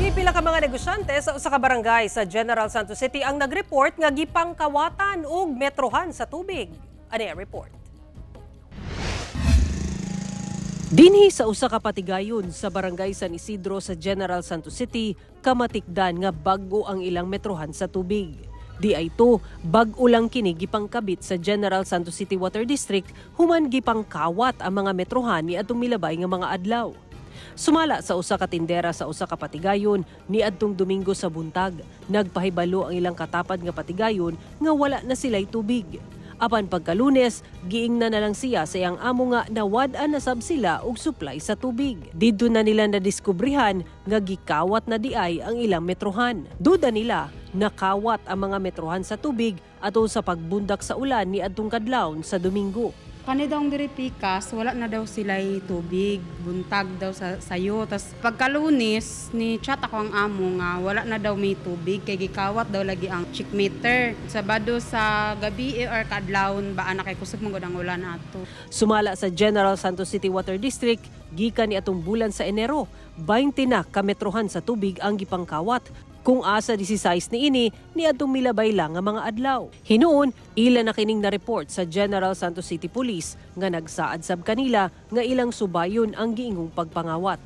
Pipila ka mga negosyante sa usa ka barangay sa General Santos City ang nagreport nga gipangkawatan og metrohan sa tubig. Ani ang report? Dinhi sa usa ka patigayon sa barangay San Isidro sa General Santos City, kamatikdan nga bag-o ang ilang metrohan sa tubig. Di ay to, bag-o lang kini gipangkabit sa General Santos City Water District human gipangkawat ang mga metrohan ni adtong milabay nga mga adlaw. Sumala sa usa ka tindera sa usa ka patigayon niadtong Domingo sa buntag, nagpahibalo ang ilang katapad nga patigayon nga wala na sila'y tubig. Apan pagka-Lunes, giingnan na lang siya sa iyang amo nga nawad-an na sab sila og supply sa tubig. Didto na nila nadiskubrihan nga gikawat na diay ang ilang metrohan. Duda nila nakawat ang mga metrohan sa tubig ato sa pagbundak sa ulan niadtong kadlawon sa Domingo. Kani daw diri pikas, wala na daw sila'y tubig, buntag daw sa sayo. Tas pagka-Lunes, ni chat ako ang amo nga wala na daw may tubig, kay gikawat daw lagi ang chick meter. Sabado sa gabi or kadlawon ba anak kay kusog mong ang ulan ato. Sumala sa General Santos City Water District, gikan ni atong bulan sa Enero, 20 na ka metrohan sa tubig ang gipangkawat. Kung asa 16 niini niadtong milabay lang nga mga adlaw. Hinuon, ila na kining na-report sa General Santos City Police nga nagsaad sab kanila nga ilang subayon ang giingong pagpangawat.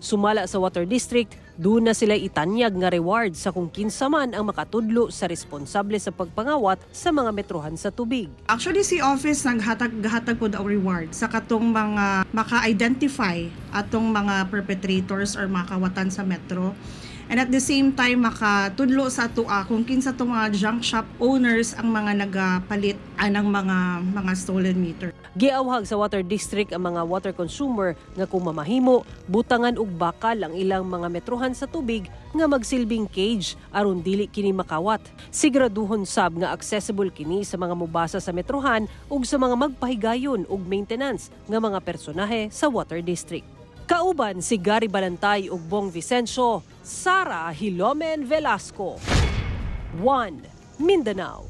Sumala sa Water District, doon na sila itanyag nga reward sa kung kinsa man ang makatudlo sa responsable sa pagpangawat sa mga metrohan sa tubig. Actually, si Office naghatag po daw reward sa katong mga maka-identify atong mga perpetrators or makawatan sa metro. And at the same time, makatudlo sa atua kung kinsa itong mga junk shop owners ang mga nagapalit ng mga stolen meter. Giawhag sa Water District ang mga water consumer nga kung mamahimo, butangan og bakal ang ilang mga metrohan sa tubig nga magsilbing cage aron dili kini makawat. Siguraduhon sab nga accessible kini sa mga mubasa sa metrohan ug sa mga magpahigayon ug maintenance nga mga personahe sa Water District. Kauban si Gary Balantay ug Bong Vicencio, Sara Hilomen Velasco. 1 Mindanao.